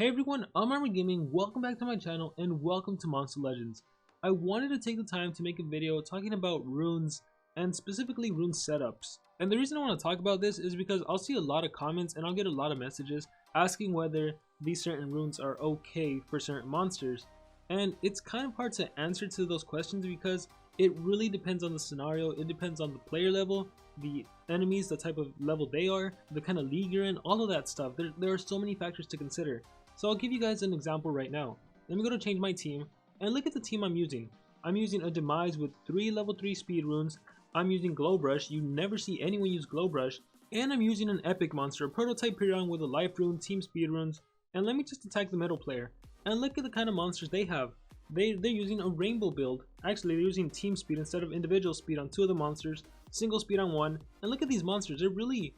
Hey everyone, I'm Armor Gaming, welcome back to my channel and welcome to Monster Legends. I wanted to take the time to make a video talking about runes and specifically rune setups. And the reason I want to talk about this is because I'll see a lot of comments and I'll get a lot of messages asking whether these certain runes are okay for certain monsters. And it's kind of hard to answer to those questions because it really depends on the scenario, it depends on the player level, the enemies, the type of level they are, the kind of league you're in, all of that stuff. There are so many factors to consider. So I'll give you guys an example right now. Let me go to change my team and look at the team I'm using. I'm using a Demise with 3 level 3 speed runes. I'm using Glow Brush. You never see anyone use Glow Brush. And I'm using an epic monster, a prototype Pyrion with a life rune, team speed runes. And let me just attack the middle player. And look at the kind of monsters they have. They're using a rainbow build. Actually, they're using team speed instead of individual speed on 2 of the monsters, single speed on 1. And look at these monsters. They're really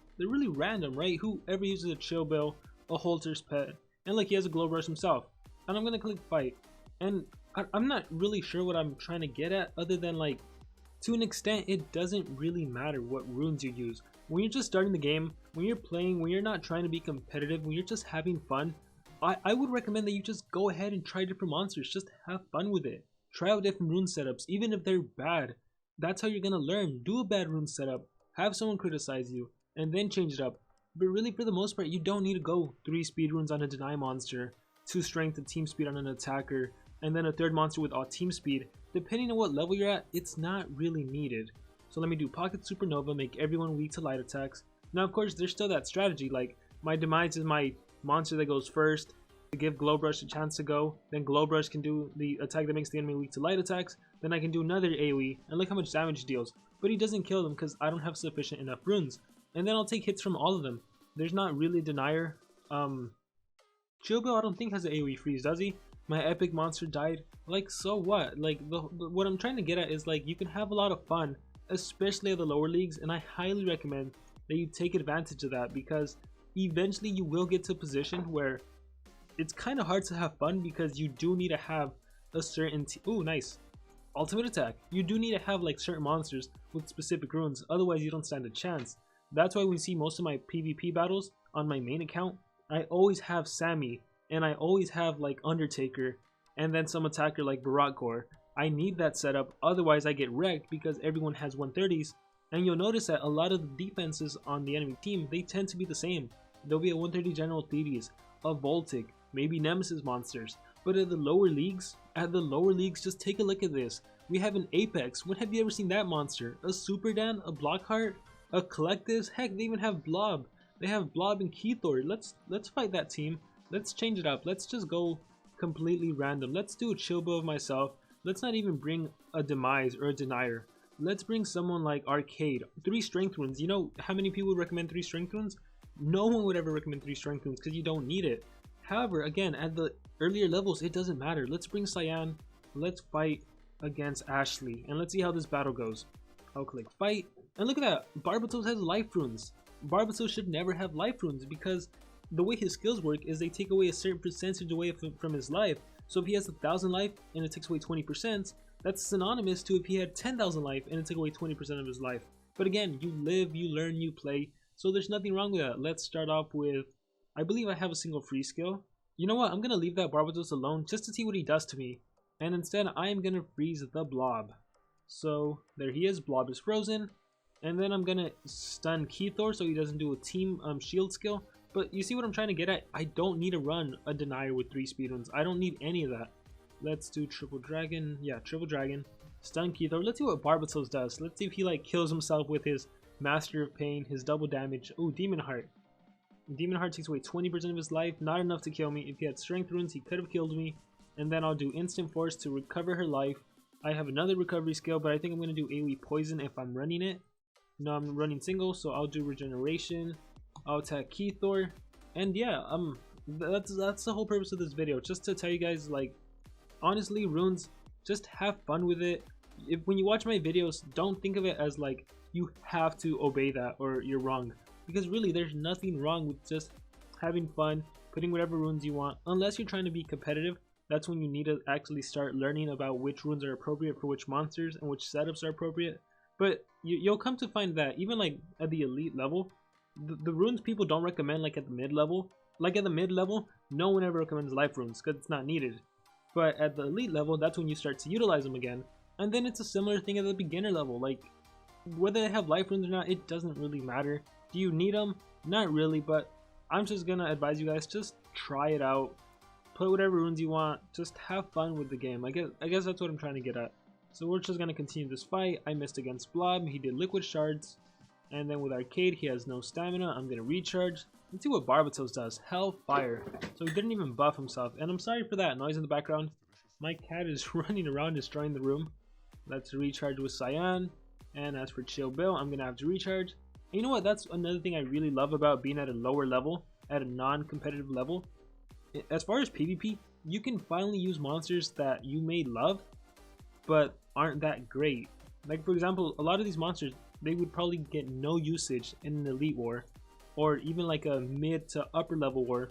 random, right? Whoever uses a Chill Bill, a Holter's Pet. And like he has a Glow Brush himself. And I'm gonna click fight. And I'm not really sure what I'm trying to get at, other than like, to an extent, it doesn't really matter what runes you use. When you're just starting the game, when you're playing, when you're not trying to be competitive, when you're just having fun, I would recommend that you just go ahead and try different monsters. Just have fun with it. Try out different rune setups, even if they're bad. That's how you're gonna learn. Do a bad rune setup, have someone criticize you, and then change it up. But really, for the most part, you don't need to go 3 speed runes on a deny monster, 2 strength and team speed on an attacker, and then a 3rd monster with all team speed. Depending on what level you're at, it's not really needed. So let me do Pocket Supernova, make everyone weak to light attacks. Now of course, there's still that strategy, like my Demise is my monster that goes first, to give Glow Brush a chance to go, then Glow Brush can do the attack that makes the enemy weak to light attacks, then I can do another AoE, and look how much damage he deals. But he doesn't kill them because I don't have sufficient enough runes. And then I'll take hits from all of them. There's not really a denier. Chill Bill I don't think has an AoE freeze, does he? My epic monster died. Like, so what? Like, what I'm trying to get at is, like, you can have a lot of fun, especially at the lower leagues, and I highly recommend that you take advantage of that, because eventually you will get to a position where it's kind of hard to have fun, because you do need to have a certain ooh, nice ultimate attack. You do need to have like certain monsters with specific runes, otherwise you don't stand a chance. That's why we see most of my PvP battles on my main account, I always have Sammy, and I always have like Undertaker, and then some attacker like Barakor. I need that setup, otherwise I get wrecked because everyone has 130s, and you'll notice that a lot of the defenses on the enemy team, they tend to be the same. There'll be a 130 General Thetis, a Voltic, maybe Nemesis monsters. But at the lower leagues, just take a look at this. We have an Apex. When have you ever seen that monster? A Super Dan, a Blockheart, a Collectus, heck, they even have Blob. They have Blob and Keythor. Let's fight that team. Let's change it up. Let's just go completely random. Let's do a Chill Bill of myself. Let's not even bring a Demise or a Denier. Let's bring someone like Arcade. 3 strength runes. You know how many people would recommend 3 strength runes? No one would ever recommend 3 strength runes because you don't need it. However, again, at the earlier levels, it doesn't matter. Let's bring Cyan. Let's fight against Ashley. And let's see how this battle goes. I'll click fight. And look at that, Barbatos has life runes. Barbatos should never have life runes because the way his skills work is they take away a certain percentage away from his life. So if he has 1,000 life and it takes away 20%, that's synonymous to if he had 10,000 life and it took away 20% of his life. But again, you live, you learn, you play, so there's nothing wrong with that. Let's start off with, I believe I have a single free skill. You know what, I'm going to leave that Barbatos alone just to see what he does to me. And instead, I am going to freeze the Blob. So there he is, Blob is frozen. And then I'm gonna stun Keythor so he doesn't do a team shield skill. But you see what I'm trying to get at? I don't need to run a Denier with 3 speed runes. I don't need any of that. Let's do Triple Dragon. Yeah, Triple Dragon. Stun Keythor. Let's see what Barbatos does. Let's see if he like kills himself with his Master of Pain, his double damage. Oh, Demon Heart. Demon Heart takes away 20% of his life. Not enough to kill me. If he had strength runes, he could have killed me. And then I'll do Instant Force to recover her life. I have another recovery skill, but I think I'm gonna do AoE Poison if I'm running it. No, I'm running single, so I'll do Regeneration. I'll attack Keythor, and yeah, that's the whole purpose of this video, just to tell you guys, like, honestly, runes, just have fun with it. When you watch my videos, don't think of it as like you have to obey that or you're wrong, because really there's nothing wrong with just having fun, putting whatever runes you want, unless you're trying to be competitive. That's when you need to actually start learning about which runes are appropriate for which monsters and which setups are appropriate. But you'll come to find that even like at the elite level, the runes people don't recommend like at the mid level Like at the mid level, no one ever recommends life runes because it's not needed. But at the elite level, that's when you start to utilize them again. And then it's a similar thing at the beginner level. Like, whether they have life runes or not, it doesn't really matter. Do you need them? Not really, but I'm just gonna advise you guys, just try it out. Put whatever runes you want, just have fun with the game. I guess that's what I'm trying to get at. So we're just gonna continue this fight. I missed against Blob, he did liquid shards. And then with Arcade, he has no stamina. I'm gonna recharge. Let's see what Barbatos does. Hellfire. So he didn't even buff himself. And I'm sorry for that noise in the background. My cat is running around destroying the room. Let's recharge with Cyan. And as for Chill Bill, I'm gonna have to recharge. And you know what? That's another thing I really love about being at a lower level, at a non-competitive level. As far as PvP, you can finally use monsters that you may love, but aren't that great. Like for example, a lot of these monsters, they would probably get no usage in an elite war, or even like a mid to upper level war.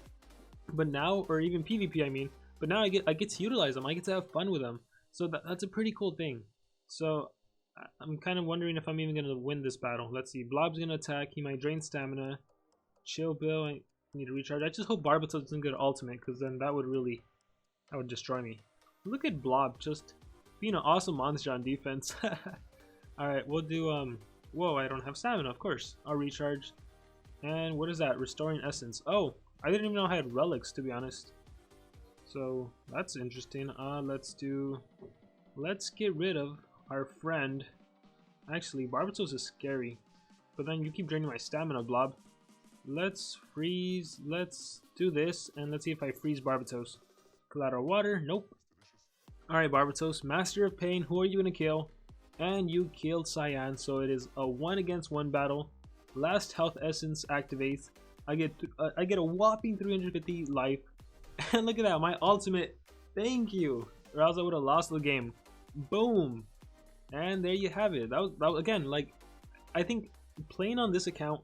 But now, or even PvP, I mean. But now I get to utilize them. I get to have fun with them. So that's a pretty cool thing. So I'm kind of wondering if I'm even gonna win this battle. Let's see. Blob's gonna attack. He might drain stamina. Chill Bill, I need to recharge. I just hope Barbatos doesn't get ultimate, because then that would destroy me. Look at Blob just being an awesome monster on defense. Alright, we'll do whoa, I don't have stamina, of course. I'll recharge. And what is that? Restoring essence. Oh, I didn't even know I had relics, to be honest. So that's interesting. Let's get rid of our friend. Actually, Barbatos is scary, but then you keep draining my stamina, Blob. Let's freeze. Let's do this, and let's see if I freeze Barbatos. Collateral water. Nope. Alright, Barbatos, Master of Pain. Who are you gonna kill? And you killed Cyan, so it is a 1 against 1 battle. Last health essence activates. I get a whopping 350 life. And look at that, my ultimate. Thank you. Or else I would have lost the game. Boom. And there you have it. That was again, like, I think playing on this account,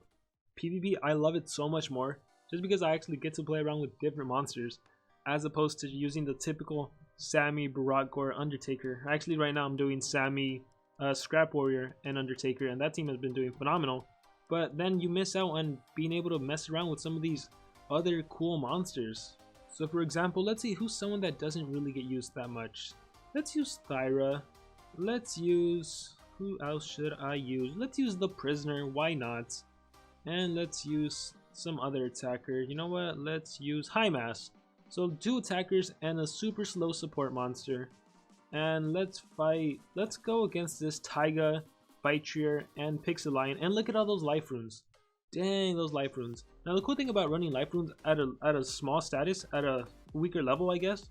PvP, I love it so much more. Just because I actually get to play around with different monsters, as opposed to using the typical Sammy, Barakgor, Undertaker. Actually, right now I'm doing Sammy, Scrap Warrior, and Undertaker, and that team has been doing phenomenal. But then you miss out on being able to mess around with some of these other cool monsters. So for example, let's see who's someone that doesn't really get used that much. Let's use Thyra. Let's use... who else should I use? Let's use the Prisoner, why not? And let's use some other attacker. You know what? Let's use High Mass. So 2 attackers and a super slow support monster. And let's fight. Let's go against this Taiga, Fightrier, and Pixelion. And look at all those life runes. Dang, those life runes. Now the cool thing about running life runes at a small status, at a weaker level, I guess,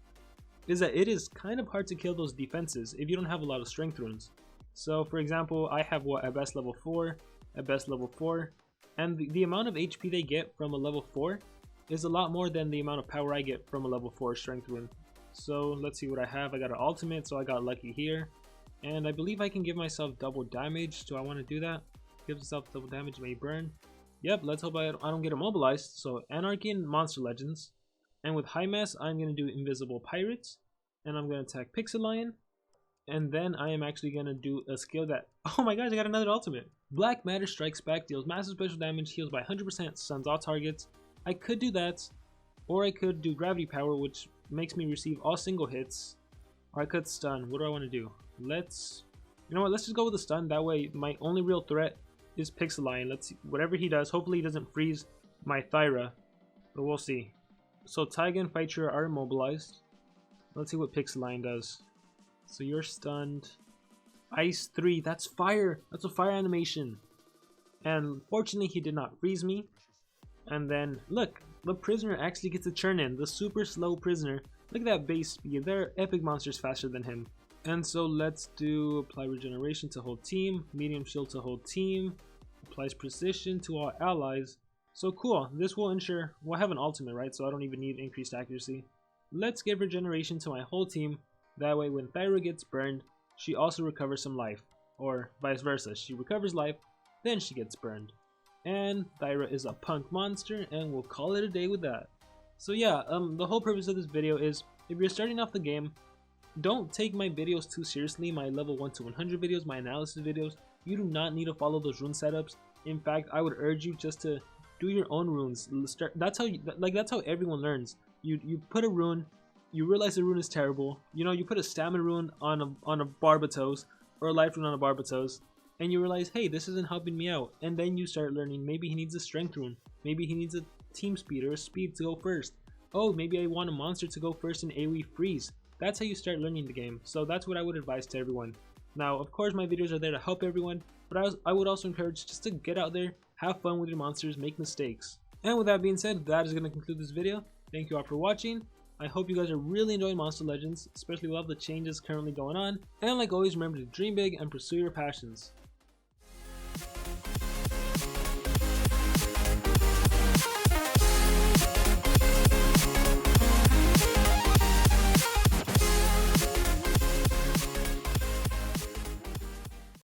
is that it is kind of hard to kill those defenses if you don't have a lot of strength runes. So for example, I have what, at best level 4, at best level 4, and the amount of HP they get from a level 4 is a lot more than the amount of power I get from a level 4 strength rune. So let's see what I have. I got an ultimate, so I got lucky here. And I believe I can give myself double damage. Do I want to do that? Give myself double damage, may burn. Yep, let's hope I don't get immobilized. So Anarchy and Monster Legends. And with High Mass, I'm going to do Invisible Pirates. And I'm going to attack Pixelion. And then I am actually going to do a skill that... oh my gosh, I got another ultimate. Black Matter Strikes Back, deals massive special damage, heals by 100%, stuns all targets. I could do that. Or I could do Gravity Power, which makes me receive all single hits. Or I could stun. What do I want to do? Let's... you know what, let's just go with the stun. That way, my only real threat is Pixelion. Let's see. Whatever he does, hopefully he doesn't freeze my Thyra. But we'll see. So Taiga and Fightrier are immobilized. Let's see what Pixelion does. So you're stunned. Ice 3, that's fire. That's a fire animation. And fortunately he did not freeze me. And then look, the Prisoner actually gets a turn in. The super slow Prisoner. Look at that base speed. There are epic monsters faster than him. And so let's do apply regeneration to whole team, medium shield to whole team, applies precision to all allies. So cool, this will ensure, well, I have an ultimate, right? So I don't even need increased accuracy. Let's give regeneration to my whole team. That way when Thyra gets burned, she also recovers some life. Or vice versa, she recovers life, then she gets burned. And Thyra is a punk monster, and we'll call it a day with that. So yeah, the whole purpose of this video is, if you're starting off the game, don't take my videos too seriously, my level 1 to 100 videos, my analysis videos. You do not need to follow those rune setups. In fact, I would urge you just to do your own runes. That's how that's how everyone learns. You put a rune, you realize the rune is terrible. You know, you put a stamina rune on a Barbatos or a life rune on a Barbatos, and you realize, hey, this isn't helping me out. And then you start learning. Maybe he needs a strength rune. Maybe he needs a team speed or a speed to go first. Oh, maybe I want a monster to go first in AoE freeze. That's how you start learning the game. So that's what I would advise to everyone. Now, of course, my videos are there to help everyone, but I would also encourage just to get out there, have fun with your monsters, make mistakes. And with that being said, that is going to conclude this video. Thank you all for watching. I hope you guys are really enjoying Monster Legends, especially with all the changes currently going on. And like always, remember to dream big and pursue your passions.